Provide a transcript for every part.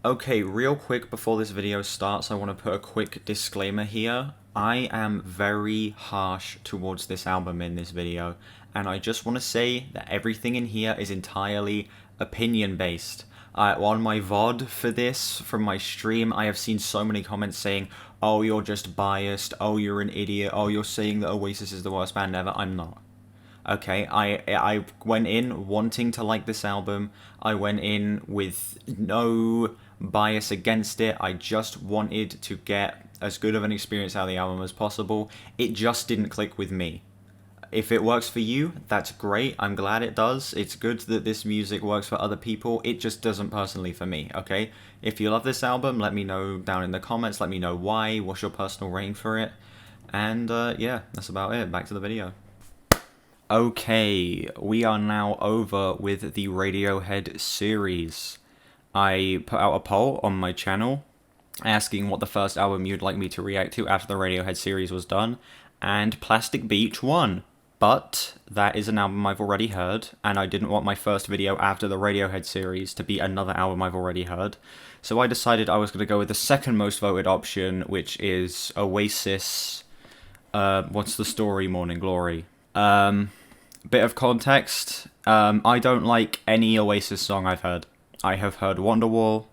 Okay, real quick before this video starts, I want to put a quick disclaimer here. I am very harsh towards this album in this video, and I just want to say that everything in here is entirely opinion-based. On my VOD for this, from my stream, I have seen so many comments saying, oh, you're just biased, oh, you're an idiot, oh, you're saying that Oasis is the worst band ever. I'm not. Okay, I went in wanting to like this album. I went in with no bias against it. I just wanted to get as good of an experience out of the album as possible. It just didn't click with me. If it works for you, that's great. I'm glad it does. It's good that this music works for other people. It just doesn't personally for me, okay? If you love this album, let me know down in the comments. Let me know why. What's your personal rating for it? And yeah, that's about it. Back to the video. Okay, we are now over with the Radiohead series. I put out a poll on my channel asking what the first album you'd like me to react to after the Radiohead series was done, and Plastic Beach won. But that is an album I've already heard, and I didn't want my first video after the Radiohead series to be another album I've already heard. So I decided I was going to go with the second most voted option, which is Oasis, What's the Story, Morning Glory. Bit of context, I don't like any Oasis song I've heard. I have heard Wonderwall,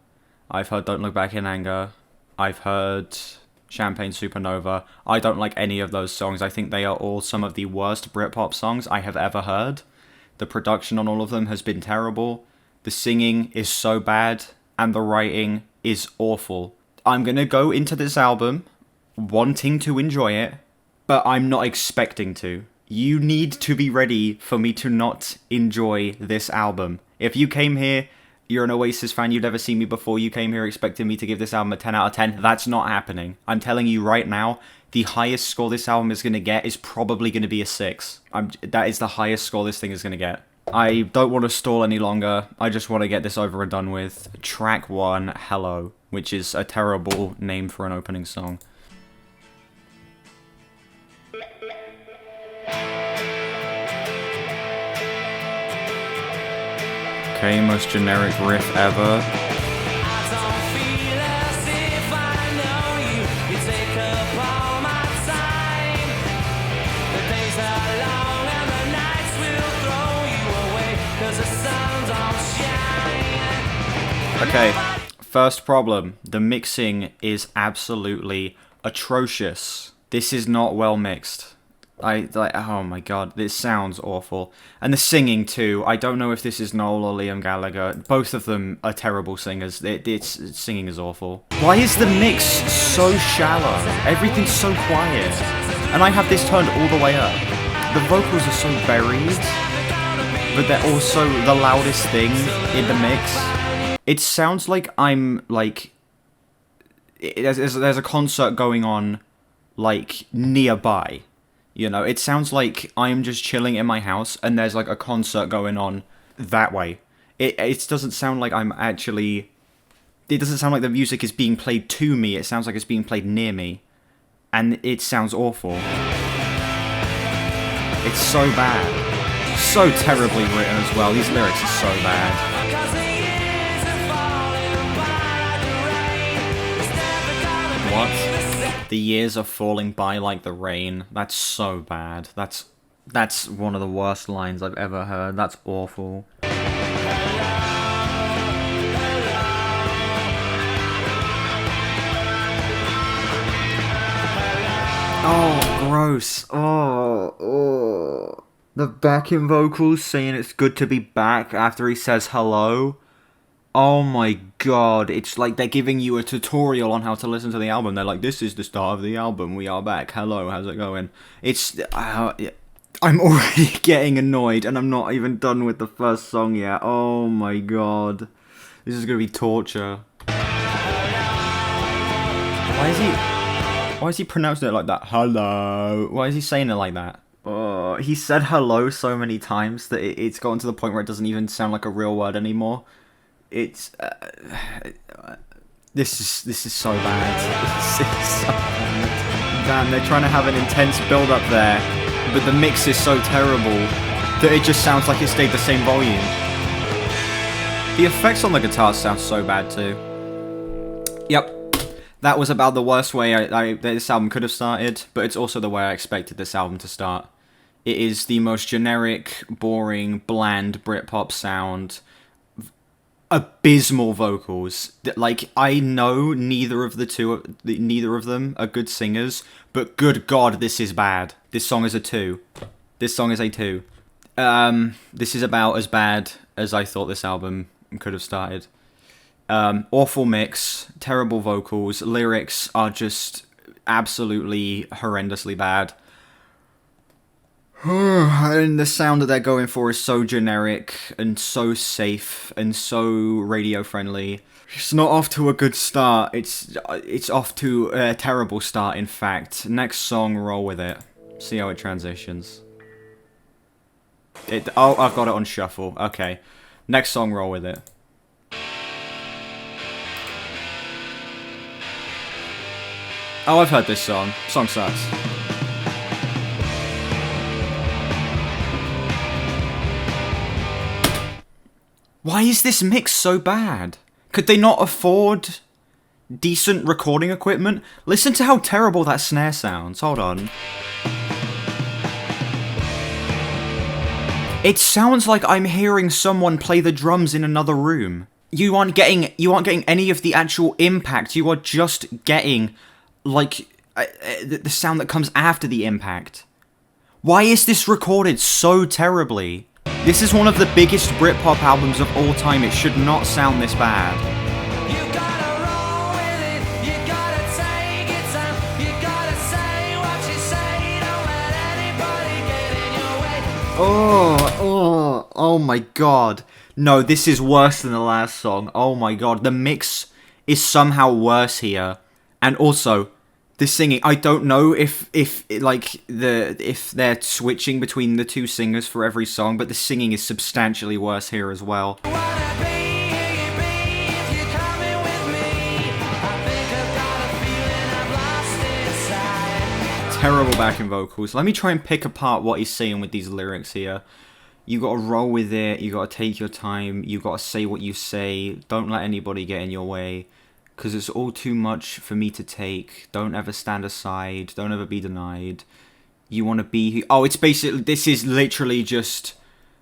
I've heard Don't Look Back in Anger, I've heard Champagne Supernova. I don't like any of those songs. I think they are all some of the worst Britpop songs I have ever heard. The production on all of them has been terrible, the singing is so bad, and the writing is awful. I'm gonna go into this album wanting to enjoy it, but I'm not expecting to. You need to be ready for me to not enjoy this album. If you came here, you're an Oasis fan, you've never seen me before, you came here expecting me to give this album a 10 out of 10, that's not happening. I'm telling you right now, the highest score this album is going to get is probably going to be a 6. That is the highest score this thing is going to get. I don't want to stall any longer, I just want to get this over and done with. Track 1, Hello, which is a terrible name for an opening song. Okay, most generic riff ever. Okay, first problem. The mixing is absolutely atrocious. This is not well mixed. Oh my god, this sounds awful. And the singing too, I don't know if this is Noel or Liam Gallagher. Both of them are terrible singers. Its singing is awful. Why is the mix so shallow? Everything's so quiet. And I have this turned all the way up. The vocals are so buried, but they're also the loudest thing in the mix. It sounds like I'm, like, there's a concert going on, like, nearby. You know, it sounds like I'm just chilling in my house and there's like a concert going on that way. It doesn't sound like I'm actually... It doesn't sound like the music is being played to me, it sounds like it's being played near me. And it sounds awful. It's so bad. So terribly written as well, these lyrics are so bad. What? The years are falling by like the rain. That's so bad. That's one of the worst lines I've ever heard. That's awful. Oh, gross. Oh. The backing vocals saying it's good to be back after he says hello. Oh my god, it's like they're giving you a tutorial on how to listen to the album. They're like, this is the start of the album, we are back, hello, how's it going? It's, I'm already getting annoyed, and I'm not even done with the first song yet. Oh my god. This is gonna be torture. Why is he pronouncing it like that? Hello. Why is he saying it like that? Oh, he said hello so many times that it's gotten to the point where it doesn't even sound like a real word anymore. It's this is so bad. This is so bad. Damn, they're trying to have an intense build up there, but the mix is so terrible that it just sounds like it stayed the same volume. The effects on the guitar sound so bad too. Yep, that was about the worst way this album could have started, but it's also the way I expected this album to start. It is the most generic, boring, bland Britpop sound. Abysmal vocals. Like, I know neither of them are good singers, but good God, this is bad. This song is a 2. This song is a 2. This is about as bad as I thought this album could have started. Awful mix, terrible vocals, lyrics are just absolutely horrendously bad. And the sound that they're going for is so generic and so safe and so radio friendly. It's not off to a good start. It's off to a terrible start, in fact. Next song, roll with it. See how it transitions. Oh, I've got it on shuffle. Okay. Next song, roll with it. Oh, I've heard this song. Song sucks. Why is this mix so bad? Could they not afford decent recording equipment? Listen to how terrible that snare sounds. Hold on. It sounds like I'm hearing someone play the drums in another room. You aren't getting any of the actual impact. You are just getting, like, the sound that comes after the impact. Why is this recorded so terribly? This is one of the biggest Britpop albums of all time. It should not sound this bad. You gotta roll with it. You gotta take it time. You gotta say what you say. Don't let anybody get in your way. Oh my God. No, this is worse than the last song. Oh my God. The mix is somehow worse here. And also, the singing, I don't know if they're switching between the two singers for every song, but the singing is substantially worse here as well. Terrible backing vocals. Let me try and pick apart what he's saying with these lyrics here. You gotta roll with it, you gotta take your time, you gotta say what you say, don't let anybody get in your way. Because it's all too much for me to take. Don't ever stand aside. Don't ever be denied. You want to be here. Oh, it's basically... This is literally just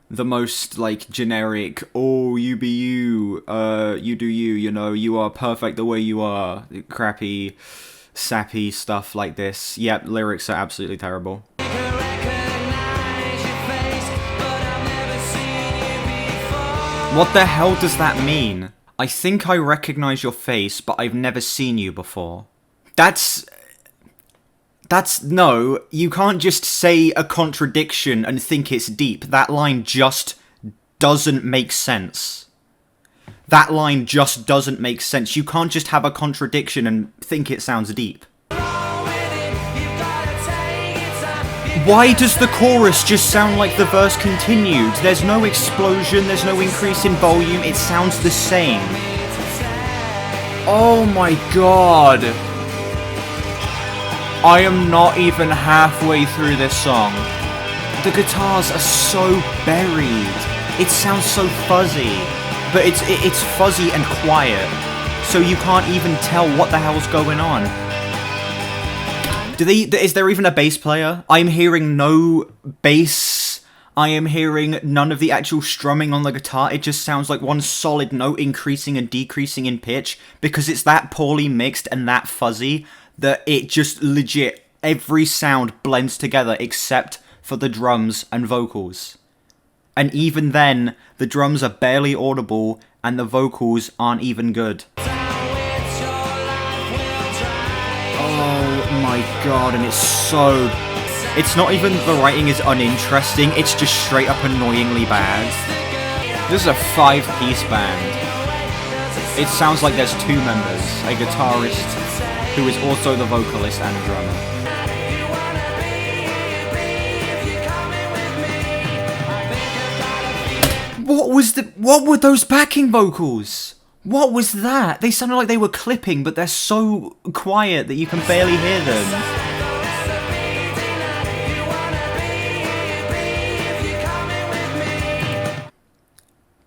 the most, like, generic... Oh, you be you. You do you, you know. You are perfect the way you are. Crappy, sappy stuff like this. Yep, lyrics are absolutely terrible. What the hell does that mean? I think I recognize your face, but I've never seen you before. That's... No, you can't just say a contradiction and think it's deep. That line just doesn't make sense. That line just doesn't make sense. You can't just have a contradiction and think it sounds deep. Why does the chorus just sound like the verse continued? There's no explosion, there's no increase in volume, it sounds the same. Oh my God. I am not even halfway through this song. The guitars are so buried. It sounds so fuzzy. But it's fuzzy and quiet. So you can't even tell what the hell's going on. Is there even a bass player? I'm hearing no bass. I am hearing none of the actual strumming on the guitar. It just sounds like one solid note increasing and decreasing in pitch because it's that poorly mixed and that fuzzy that it just legit, every sound blends together except for the drums and vocals. And even then, the drums are barely audible and the vocals aren't even good. Oh my God, and it's not even the writing is uninteresting, it's just straight up annoyingly bad. This is a 5-piece band. It sounds like there's 2 members, a guitarist who is also the vocalist and drummer. What were those backing vocals? What was that? They sounded like they were clipping, but they're so quiet that you can barely hear them.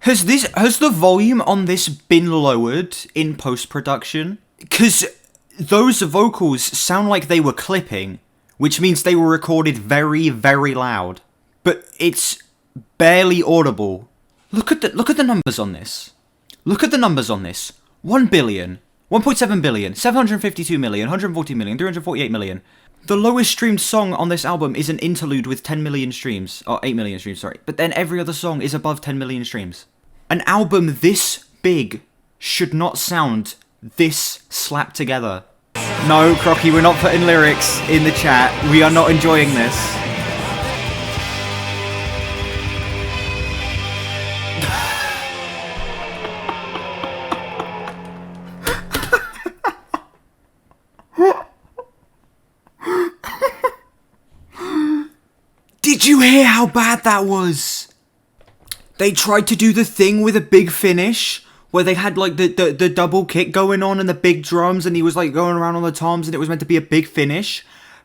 Has the volume on this been lowered in post-production? Because those vocals sound like they were clipping, which means they were recorded very, very loud. But it's barely audible. Look at the numbers on this. Look at the numbers on this. 1 billion, 1.7 billion, 752 million, 140 million, 348 million. The lowest streamed song on this album is an interlude with 10 million streams. Or 8 million streams, sorry. But then every other song is above 10 million streams. An album this big should not sound this slapped together. No, Crocky, we're not putting lyrics in the chat. We are not enjoying this. Did you hear how bad that was? They tried to do the thing with a big finish, where they had like the double kick going on and the big drums, and he was like going around on the toms, and it was meant to be a big finish,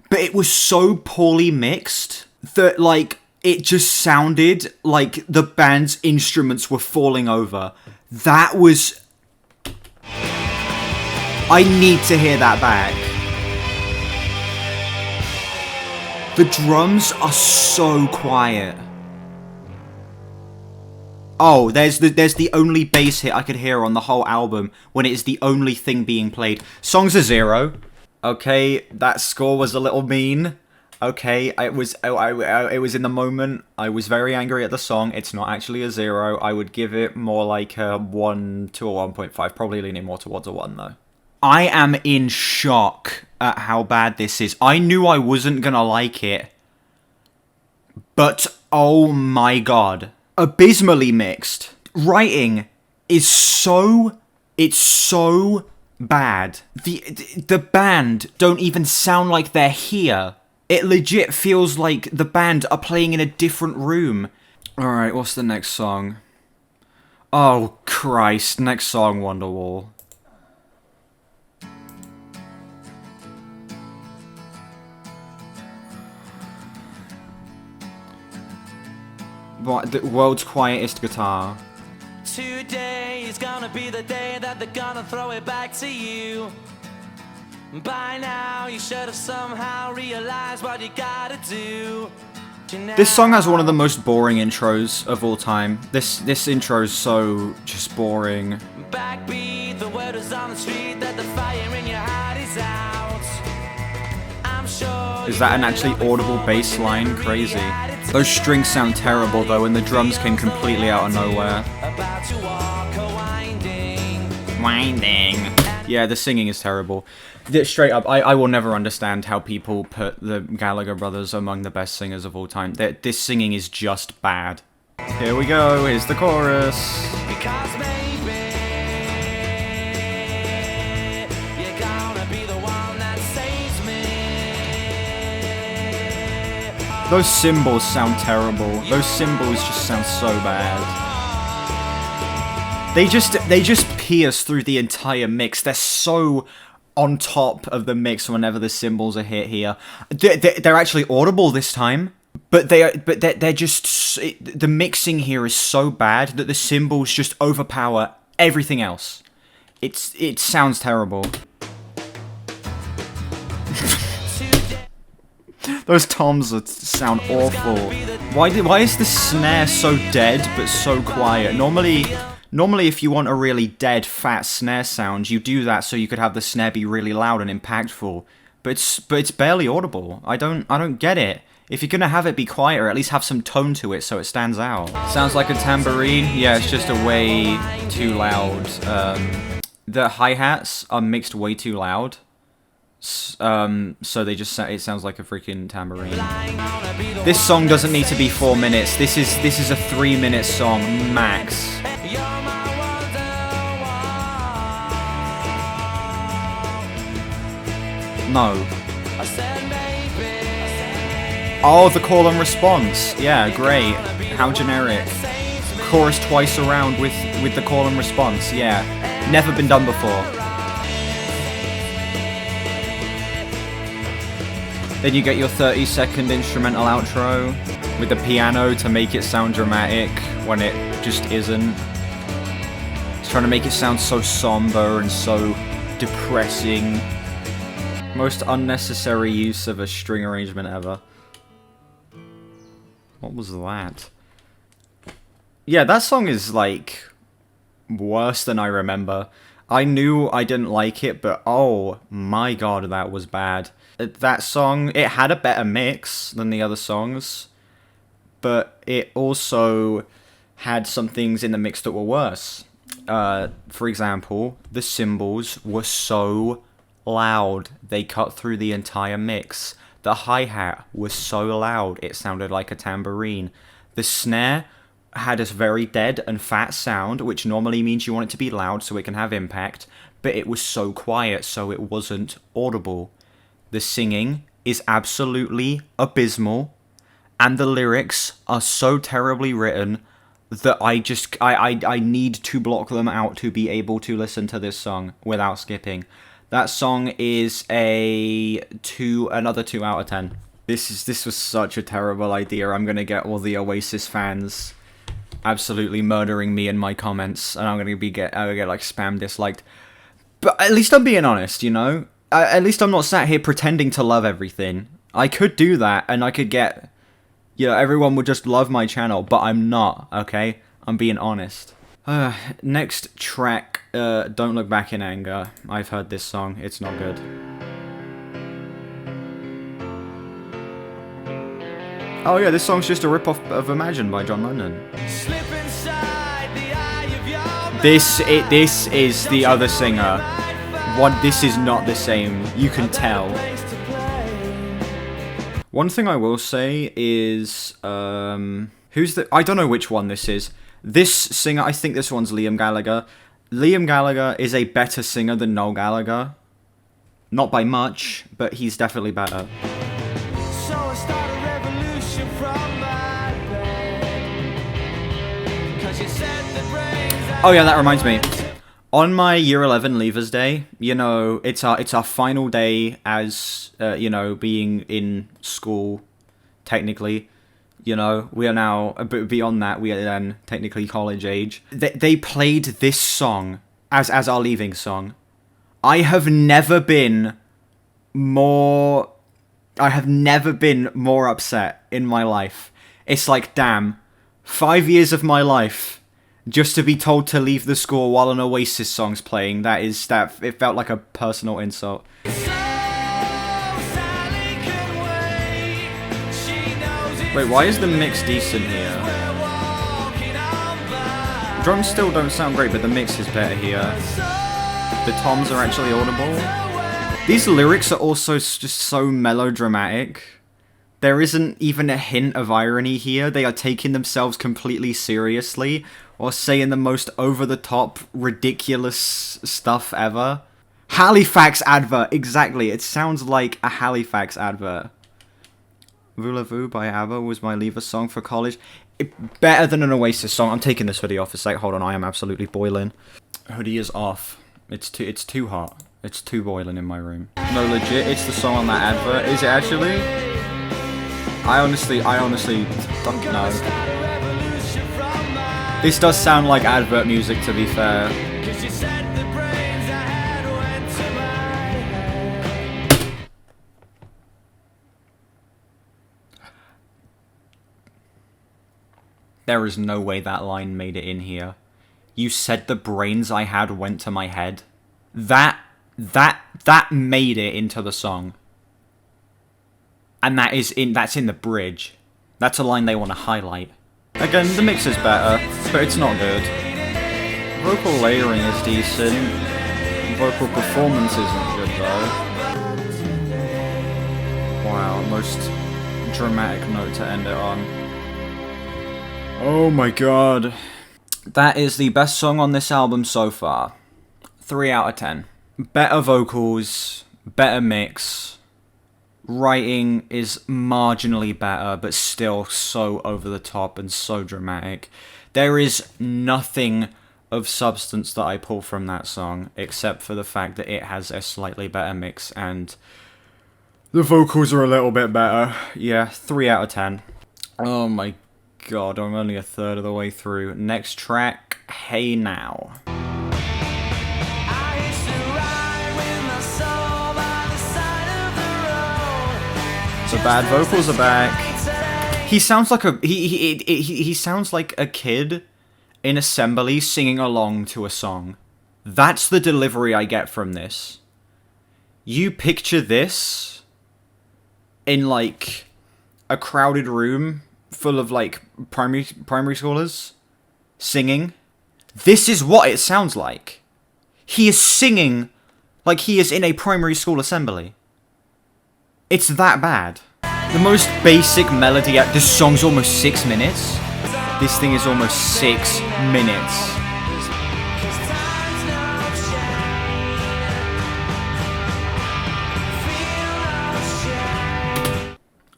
but it was so poorly mixed that like it just sounded like the band's instruments were falling over. That was... I need to hear that back. The drums are so quiet. Oh, there's the only bass hit I could hear on the whole album when it is the only thing being played. Song's a 0. Okay, that score was a little mean. Okay, it was in the moment. I was very angry at the song. It's not actually a 0. I would give it more like a 1 to a 1.5. Probably leaning more towards a 1 though. I am in shock at how bad this is. I knew I wasn't gonna like it, but oh my god. Abysmally mixed. Writing is so... It's so bad. The band don't even sound like they're here. It legit feels like the band are playing in a different room. Alright, what's the next song? Oh, Christ. Next song, Wonderwall. What, the world's quietest guitar. Today is gonna be the day that they're gonna throw it back to you. By now you should have somehow realized what you gotta do. This song has one of the most boring intros of all time. This intro is so just boring. Backbeat, the word is on the street that the fire in your heart is out. I'm sure is that an actually audible bass line? Crazy. Those strings sound terrible though, and the drums came completely out of nowhere. about to walk a Winding. Yeah, the singing is terrible. Straight up, I will never understand how people put the Gallagher brothers among the best singers of all time. This singing is just bad. Here we go, here's the chorus. Because maybe you're gonna be the one that saves me. Those cymbals sound terrible. Those cymbals just sound so bad. They just pierce through the entire mix. They're so on top of the mix whenever the cymbals are hit here. They're actually audible this time, but they're just... The mixing here is so bad that the cymbals just overpower everything else. It sounds terrible. Those toms sound awful. Why is the snare so dead but so quiet? Normally, if you want a really dead, fat snare sound, you do that so you could have the snare be really loud and impactful. But it's barely audible. I don't get it. If you're gonna have it be quieter, at least have some tone to it so it stands out. Sounds like a tambourine. Yeah, it's just a way too loud. The hi-hats are mixed way too loud. So they just it sounds like a freaking tambourine. This song doesn't need to be 4 minutes. This is a 3-minute song max. No. Oh, the call and response. Yeah, great. How generic. Chorus twice around with the call and response. Yeah, never been done before. Then you get your 30-second instrumental outro with the piano to make it sound dramatic when it just isn't. It's trying to make it sound so somber and so depressing, most unnecessary use of a string arrangement ever. What was that? Yeah, that song is, like, worse than I remember. I knew I didn't like it, but oh my god, that was bad. That song, it had a better mix than the other songs, but it also had some things in the mix that were worse. For example, the cymbals were so loud, they cut through the entire mix. The hi-hat was so loud, it sounded like a tambourine. The snare had a very dead and fat sound, which normally means you want it to be loud so it can have impact, but it was so quiet so it wasn't audible. The singing is absolutely abysmal, and the lyrics are so terribly written that I need to block them out to be able to listen to this song without skipping. That song is another 2 out of 10. This was such a terrible idea. I'm gonna get all the Oasis fans absolutely murdering me in my comments, and I'm gonna get like spam disliked. But at least I'm being honest, you know. At least I'm not sat here pretending to love everything. I could do that, and I could get, you know, everyone would just love my channel, but I'm not. Okay, I'm being honest. Next track, Don't Look Back in Anger. I've heard this song. It's not good. Oh yeah, this song's just a rip-off of Imagine by John Lennon. This is the other singer. This is not the same. You can tell. One thing I will say is, I don't know which one this is. This singer, I think this one's Liam Gallagher. Liam Gallagher is a better singer than Noel Gallagher. Not by much, but he's definitely better. Oh yeah, that reminds me. On my Year 11 Leavers Day, you know, it's our final day as, you know, being in school, technically. You know, we are now, beyond that, we are then technically college age. They played this song as our leaving song. I have never been more upset in my life. It's like, damn, 5 years of my life just to be told to leave the school while an Oasis song's playing. It felt like a personal insult. Wait, why is the mix decent here? Drums still don't sound great, but the mix is better here. The toms are actually audible. These lyrics are also just so melodramatic. There isn't even a hint of irony here. They are taking themselves completely seriously, or saying the most over-the-top, ridiculous stuff ever. Halifax advert, exactly. It sounds like a Halifax advert. Voulez-vous by ABBA was my leaver song for college. Better than an Oasis song. I'm taking this hoodie off a sec. Hold on, I am absolutely boiling. Hoodie is off. It's too hot. It's too boiling in my room. No, legit, it's the song on that advert. Is it actually? I honestly don't know. This does sound like advert music, to be fair. There is no way that line made it in here. You said the brains I had went to my head. That made it into the song. And that's in the bridge. That's a line they want to highlight. Again, the mix is better, but it's not good. Vocal layering is decent. Vocal performance isn't good though. Wow, most dramatic note to end it on. Oh my god. That is the best song on this album so far. 3 out of 10. Better vocals, better mix. Writing is marginally better, but still so over the top and so dramatic. There is nothing of substance that I pull from that song, except for the fact that it has a slightly better mix, and the vocals are a little bit better. Yeah, 3 out of 10. Oh my god, I'm only a third of the way through. Next track, Hey Now. The bad vocals are back. He sounds like he sounds like a kid in assembly singing along to a song. That's the delivery I get from this. You picture this in like a crowded room full of like primary schoolers singing. This is what it sounds like. He is singing like he is in a primary school assembly. It's that bad. The most basic melody. This song's almost 6 minutes. This thing is almost 6 minutes.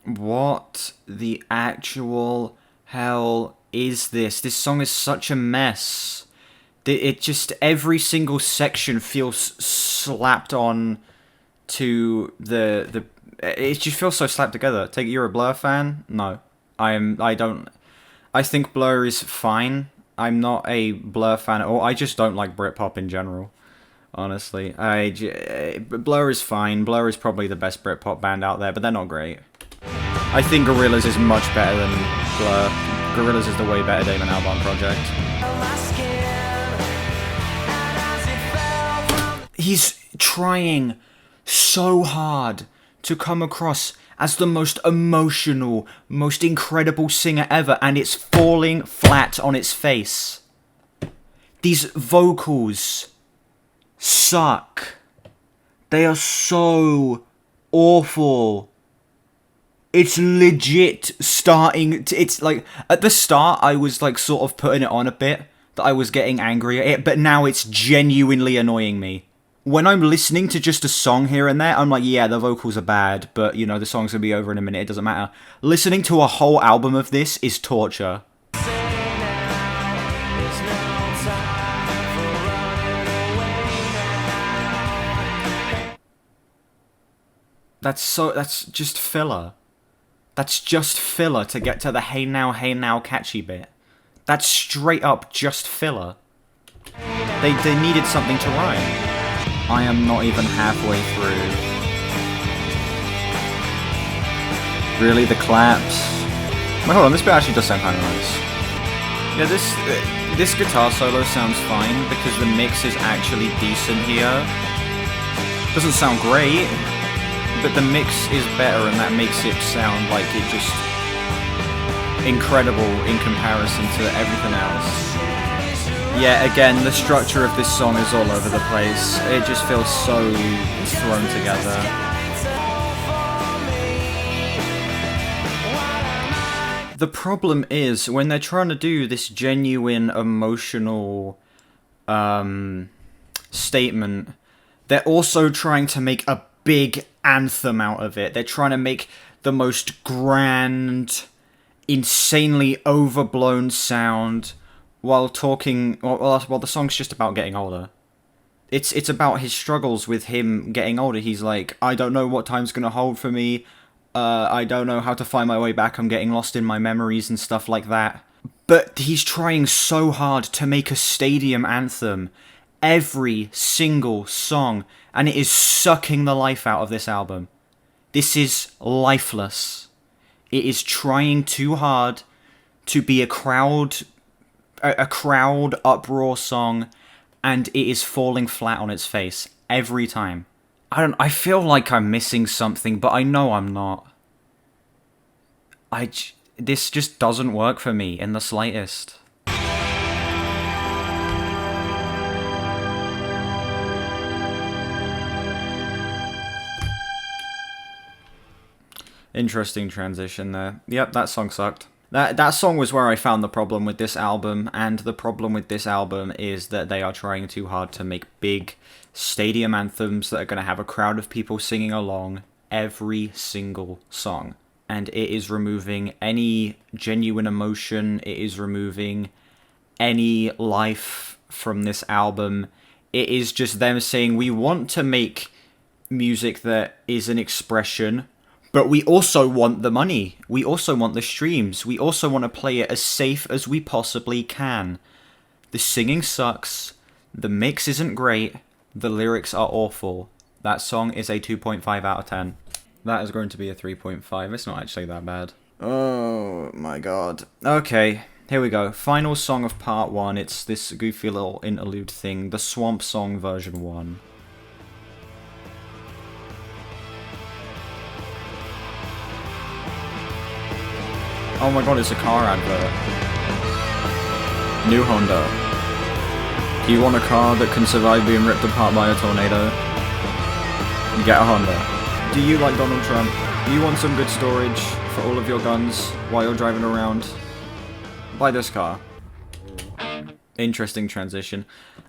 What the actual hell is this? This song is such a mess. It just, every single section feels slapped on to the it just feels so slapped together. You're a Blur fan? No. I think Blur is fine. I'm not a Blur fan at all. I just don't like Britpop in general. Honestly. Blur is fine. Blur is probably the best Britpop band out there, but they're not great. I think Gorillaz is much better than Blur. Gorillaz is the way better Damon Albarn project. He's trying so hard to come across as the most emotional, most incredible singer ever, and it's falling flat on its face. These vocals suck. They are so awful. It's legit starting to, it's like, at the start I was like sort of putting it on a bit, that I was getting angry at it, but now it's genuinely annoying me. When I'm listening to just a song here and there, I'm like, yeah, the vocals are bad, but, you know, the song's gonna be over in a minute, it doesn't matter. Listening to a whole album of this is torture. That's just filler. That's just filler to get to the hey now catchy bit. That's straight up just filler. They needed something to rhyme. I am not even halfway through. Really, the claps? Wait, hold on, this bit actually does sound kind of nice. Yeah, this guitar solo sounds fine because the mix is actually decent here. Doesn't sound great, but the mix is better and that makes it sound like it just incredible in comparison to everything else. Yeah, again, the structure of this song is all over the place. It just feels so thrown together. The problem is, when they're trying to do this genuine emotional statement, they're also trying to make a big anthem out of it. They're trying to make the most grand, insanely overblown sound while the song's just about getting older. It's about his struggles with him getting older. He's like, I don't know what time's gonna hold for me. I don't know how to find my way back. I'm getting lost in my memories and stuff like that. But he's trying so hard to make a stadium anthem every single song, and it is sucking the life out of this album. This is lifeless. It is trying too hard to be a crowd uproar song, and it is falling flat on its face every time. I feel like I'm missing something, but I know I'm not. This just doesn't work for me in the slightest. Interesting transition there. Yep, that song sucked. That song was where I found the problem with this album, and the problem with this album is that they are trying too hard to make big stadium anthems that are going to have a crowd of people singing along every single song. And it is removing any genuine emotion, it is removing any life from this album. It is just them saying, we want to make music that is an expression, but we also want the money. We also want the streams. We also want to play it as safe as we possibly can. The singing sucks. The mix isn't great. The lyrics are awful. That song is a 2.5 out of 10. that has grown to be a 3.5. It's not actually that bad. Oh my god. Okay, here we go. Final song of part 1. It's this goofy little interlude thing. The Swamp Song version 1. Oh my god, it's a car advert. New Honda. Do you want a car that can survive being ripped apart by a tornado? Get a Honda. Do you like Donald Trump? Do you want some good storage for all of your guns while you're driving around? Buy this car. Interesting transition.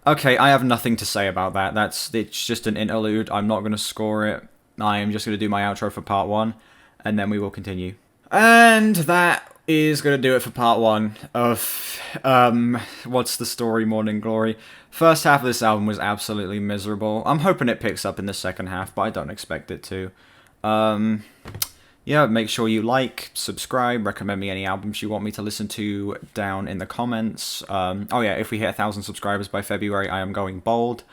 Okay, I have nothing to say about that. It's just an interlude. I'm not going to score it. I am just going to do my outro for part 1, and then we will continue. And that is going to do it for part 1 of, What's the Story, Morning Glory. First half of this album was absolutely miserable. I'm hoping it picks up in the second half, but I don't expect it to. Yeah, make sure you like, subscribe, recommend me any albums you want me to listen to down in the comments. Oh yeah, if we hit 1,000 subscribers by February, I am going bold.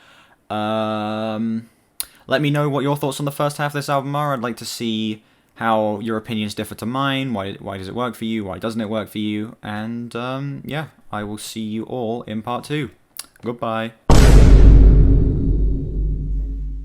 Let me know what your thoughts on the first half of this album are. I'd like to see how your opinions differ to mine. Why does it work for you? Why doesn't it work for you? And yeah, I will see you all in part 2. Goodbye.